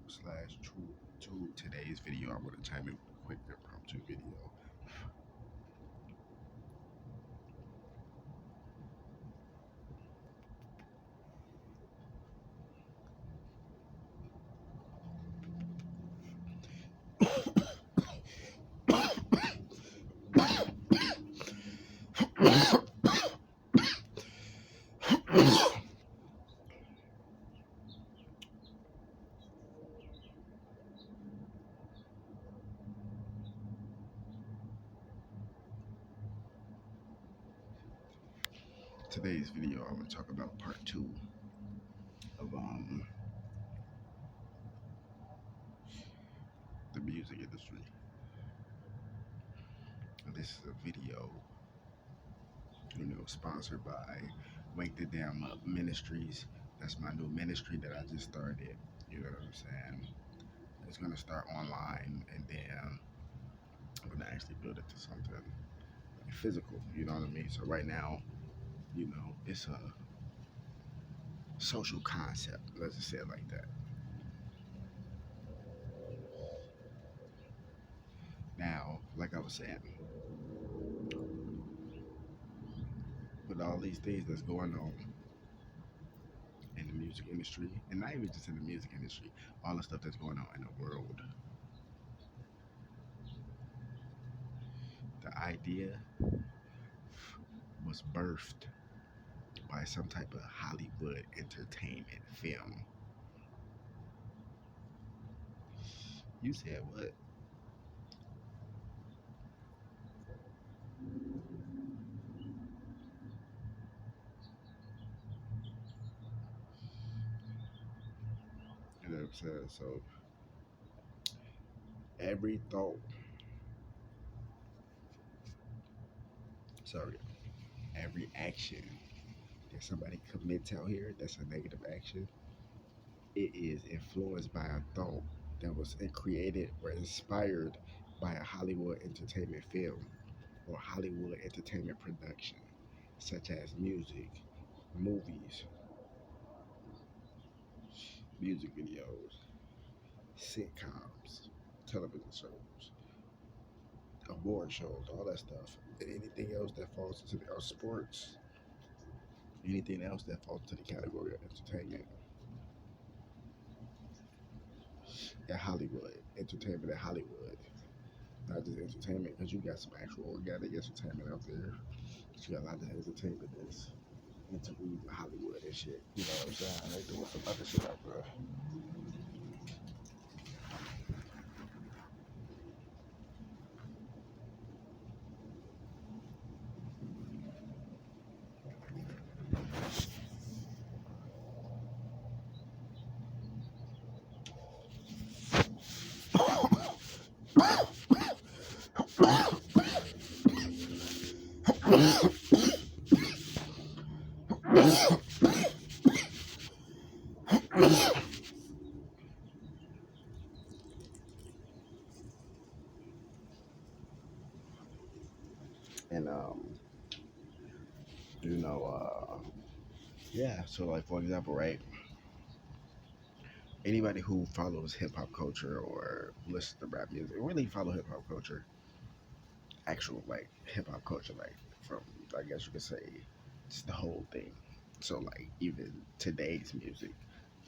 Wakethedamnup/to today's video. I'm going to chime in with a quick impromptu video. Today's video, I'm going to talk about part 2 of the music industry. And this is a video, sponsored by Wakethedamnup Ministries. That's my new ministry that I just started. You know what I'm saying? It's gonna start online, and then I'm gonna actually build it to something like physical. You know what I mean? So right now, it's a social concept. Let's just say it like that. Now, like I was saying, with all these things that's going on in the music industry, and not even just in the music industry, all the stuff that's going on in the world, the idea was birthed by some type of Hollywood entertainment film. You said what? You know what I'm saying? So every thought, sorry, every action that somebody commits out here that's a negative action, it is influenced by a thought that was created or inspired by a Hollywood entertainment film or Hollywood entertainment production, such as music, movies, music videos, sitcoms, television shows, award shows, all that stuff, and anything else that falls into the sports, anything else that falls into the category of entertainment at Hollywood, entertainment at Hollywood. Not just entertainment, because you got some actual organic entertainment out there. But you got a lot of entertainment that's interweaved with Hollywood and shit. You know what I'm saying? They doing some other shit out there. And you know, yeah. So like for example, right? Anybody who follows hip hop culture or listens to rap music, really follow hip hop culture, actual like hip hop culture, like from I guess you could say it's the whole thing. So like even today's music,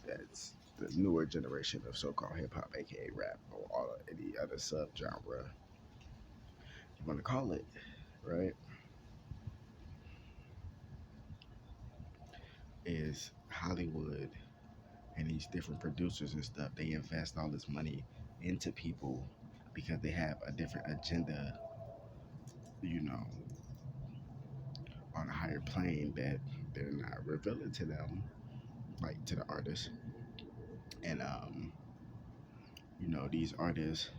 that's the newer generation of so-called hip hop, aka rap, or all any other subgenre you want to call it, right? Is Hollywood and these different producers and stuff. They invest all this money into people because they have a different agenda, you know, on a higher plane that they're not revealing to them, like to the artists. And these artists,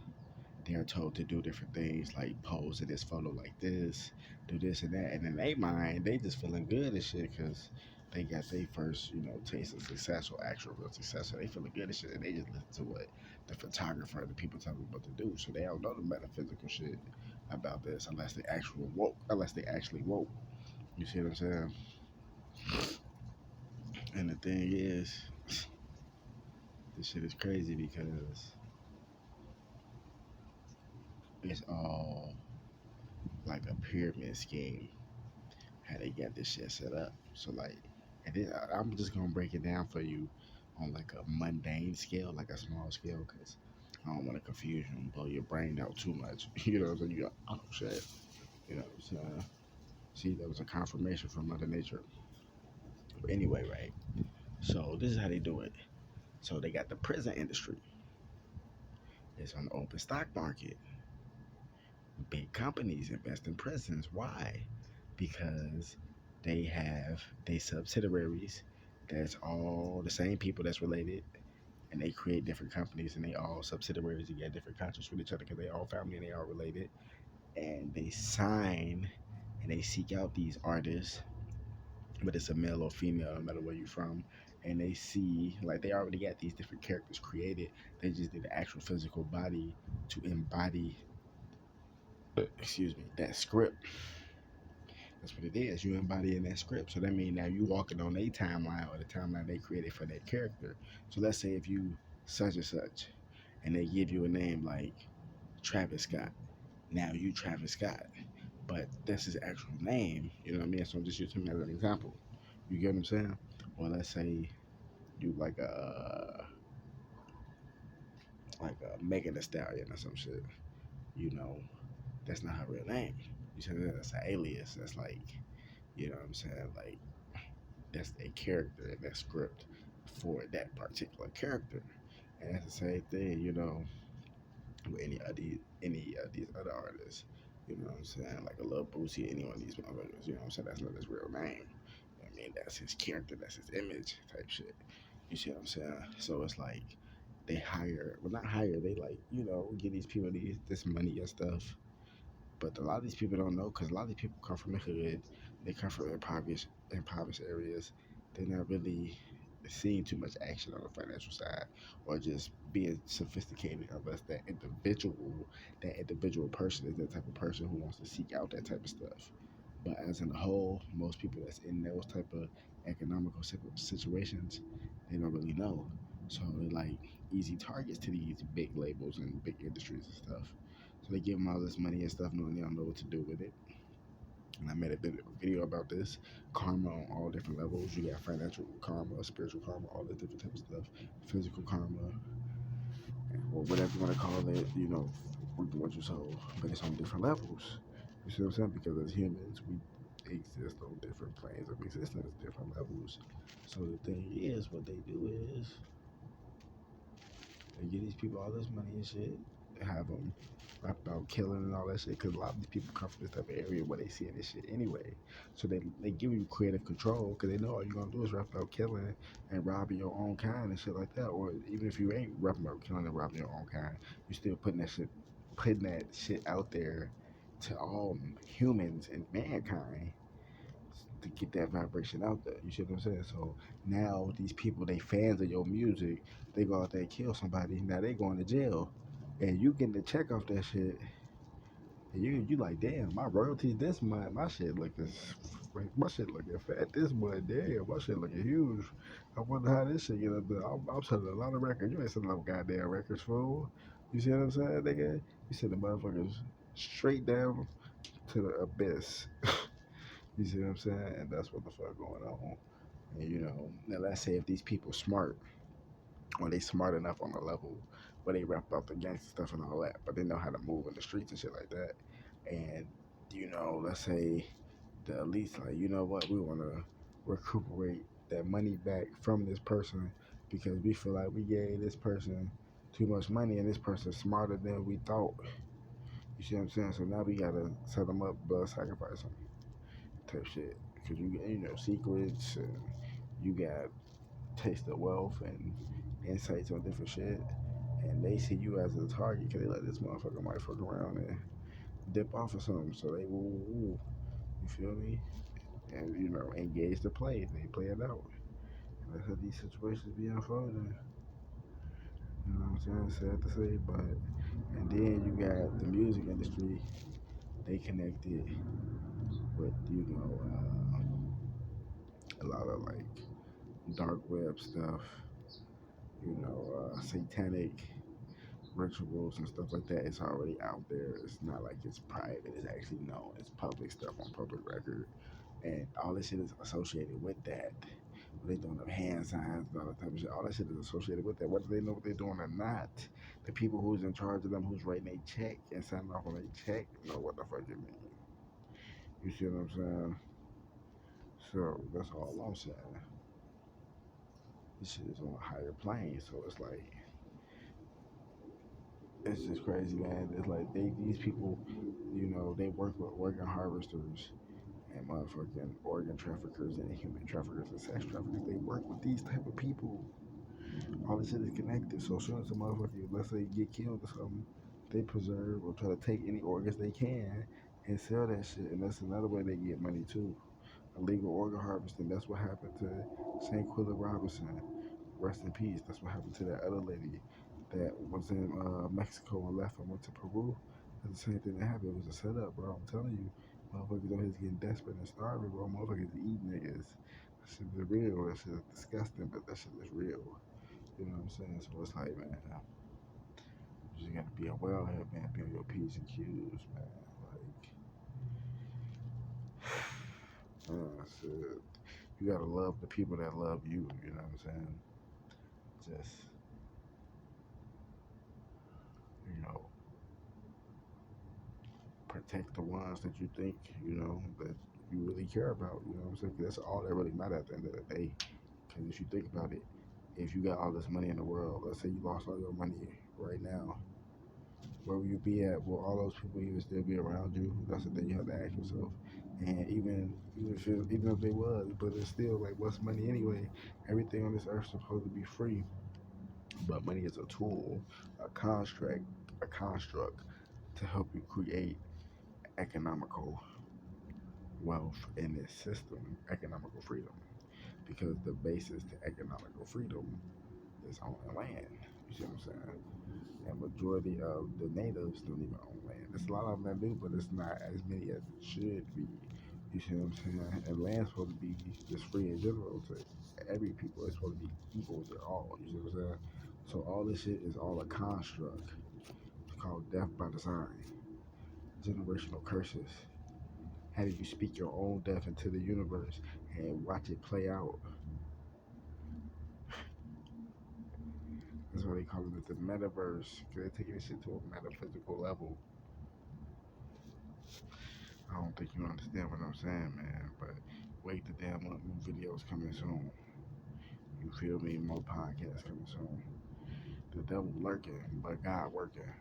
they are told to do different things like pose in this photo like this, do this and that, and in their mind they just feeling good and shit because they got their first taste of success or actual real success, so they feeling good and shit, and they just listen to what the photographer and the people tell them what to do, so they don't know the metaphysical shit about this unless they actually woke. You see what I'm saying? And the thing is, This shit is crazy because it's all like a pyramid scheme. How they got this shit set up. So like, and then I'm just gonna break it down for you on like a mundane scale, like a small scale, because I don't want to confuse you and blow your brain out too much. You know what I'm saying? You go, oh shit. You know what I'm saying? See, that was a confirmation from Mother Nature. But anyway, right? So this is how they do it. So they got the prison industry. It's on the open stock market. Big companies invest in prisons. Why? Because they subsidiaries that's all the same people that's related, and they create different companies, and they all subsidiaries and get different contracts with each other because they all family and they all related, and they sign and they seek out these artists, but it's a male or female, no matter where you're from, and they see like they already got these different characters created. They just did the actual physical body to embody, excuse me, that script. That's what it is. You embodying that script. So that means now you walking on a timeline or the timeline they created for that character. So let's say if you such and such, and they give you a name like Travis Scott. Now you Travis Scott, but that's his actual name. You know what I mean? So I'm just using him as an example. You get what I'm saying? Or let's say you like a Megan Thee Stallion or some shit. You know, that's not her real name. You said that's an alias. That's like, you know what I'm saying? Like that's a character in that script for that particular character. And that's the same thing, you know, with any of these other artists. You know what I'm saying? Like a Lil Boosie, any one of these motherfuckers, you know what I'm saying? That's not his real name. I mean, that's his character, that's his image type shit. You see what I'm saying? So it's like they hire, well, not hire, they like, you know, give these people this money and stuff. But a lot of these people don't know because a lot of these people come from the hood. They come from impoverished areas. They're not really seeing too much action on the financial side or just being sophisticated unless that individual person is that type of person who wants to seek out that type of stuff. But as in a whole, most people that's in those type of economical situations, they don't really know. So they're like easy targets to these big labels and big industries and stuff. So they give them all this money and stuff, knowing they don't know what to do with it. And I made a video about this karma on all different levels. You got financial karma, spiritual karma, all the different types of stuff, physical karma, or whatever you want to call it. You know, reaping what you sow, but it's on different levels. You see what I'm saying? Because as humans, we exist on different planes of existence, different levels. So the thing is, what they do is they give these people all this money and shit, have them rap about killing and all that shit, because a lot of these people come from this type of area where they see this shit anyway. So they give you creative control because they know all you're gonna do is rap about killing and robbing your own kind and shit like that. Or even if you ain't rapping about killing and robbing your own kind, you still putting that shit out there to all humans and mankind to get that vibration out there. You see what I'm saying? So now these people, they fans of your music, they go out there and kill somebody. Now they going to jail, and you getting the check off that shit. And you like, damn, my royalties this month, my shit looking fat this month. Damn, my shit looking huge. I wonder how this shit get up there. I'm selling a lot of records. You ain't selling no goddamn records, fool. You see what I'm saying, nigga? You send the motherfuckers straight down to the abyss. You see what I'm saying? And that's what the fuck going on. And you know, now let's say if these people smart or they smart enough on a level where they rap about the gangster stuff and all that, but they know how to move in the streets and shit like that. And you know, let's say the elites like, you know what, we want to recuperate that money back from this person because we feel like we gave this person too much money and this person's smarter than we thought. You see what I'm saying? So now we gotta set them up, but sacrifice them type shit. Because you know secrets and you got taste of wealth and insights on different shit. And they see you as a target because they like this motherfucker might fuck around and dip off or something. So they woo. You feel me? And you know, engage the play. They play it out. And that's how these situations be unfolding. You know what I'm saying? Sad to say, but and then you got the music industry. They connected with a lot of like dark web stuff satanic rituals and stuff like that. It's already out there. It's not like it's private. It's actually known. It's public stuff on public record, and all this shit is associated with that. They doing the hand signs and all that type of shit. All that shit is associated with that. Whether they know what they're doing or not, the people who's in charge of them, who's writing a check and signing off on a check, know what the fuck it means. You see what I'm saying? So that's all I'm saying. This shit is on a higher plane, so it's like it's just crazy, man. It's like these people, they work with organ harvesters and motherfucking organ traffickers and human traffickers and sex traffickers. They work with these type of people. All this shit is connected. So as soon as a motherfucker, let's say, get killed or something, they preserve or try to take any organs they can and sell that shit. And that's another way they get money too. Illegal organ harvesting. That's what happened to Shanquilla Robinson. Rest in peace. That's what happened to that other lady that was in Mexico and left and went to Peru. That's the same thing that happened. It was a setup, bro. I'm telling you, motherfuckers out here getting desperate and starving, bro. Motherfuckers eat niggas. That shit is real. That shit is disgusting, but that shit is real. You know what I'm saying? So it's like, man, you just gotta be a wellhead, man. Be on your P's and Q's, man. Shit. You gotta love the people that love you. You know what I'm saying? Just, you know, protect the ones that you think, that you really care about. You know what I'm saying? 'Cause that's all that really matters at the end of the day. Because if you think about it, if you got all this money in the world, let's say you lost all your money right now, where will you be at? Will all those people even still be around you? That's the thing you have to ask yourself. And even if they was, but it's still like, what's money anyway? Everything on this earth is supposed to be free, but money is a tool, a construct to help you create economical wealth in this system, economical freedom. Because the basis to economical freedom is owning land. You see what I'm saying? And majority of the natives don't even own land. There's a lot of them that do, but it's not as many as it should be. You see what I'm saying? And land's supposed to be just free in general to every people. It's supposed to be equal to all. You see what I'm saying? So all this shit is all a construct. It's called death by design. Generational curses. Having you speak your own death into the universe and watch it play out. That's why they call it the metaverse, because they're taking this shit to a metaphysical level. I don't think you understand what I'm saying, man, but wake the damn up, new videos coming soon. You feel me? More podcasts coming soon. The devil lurking, but God working.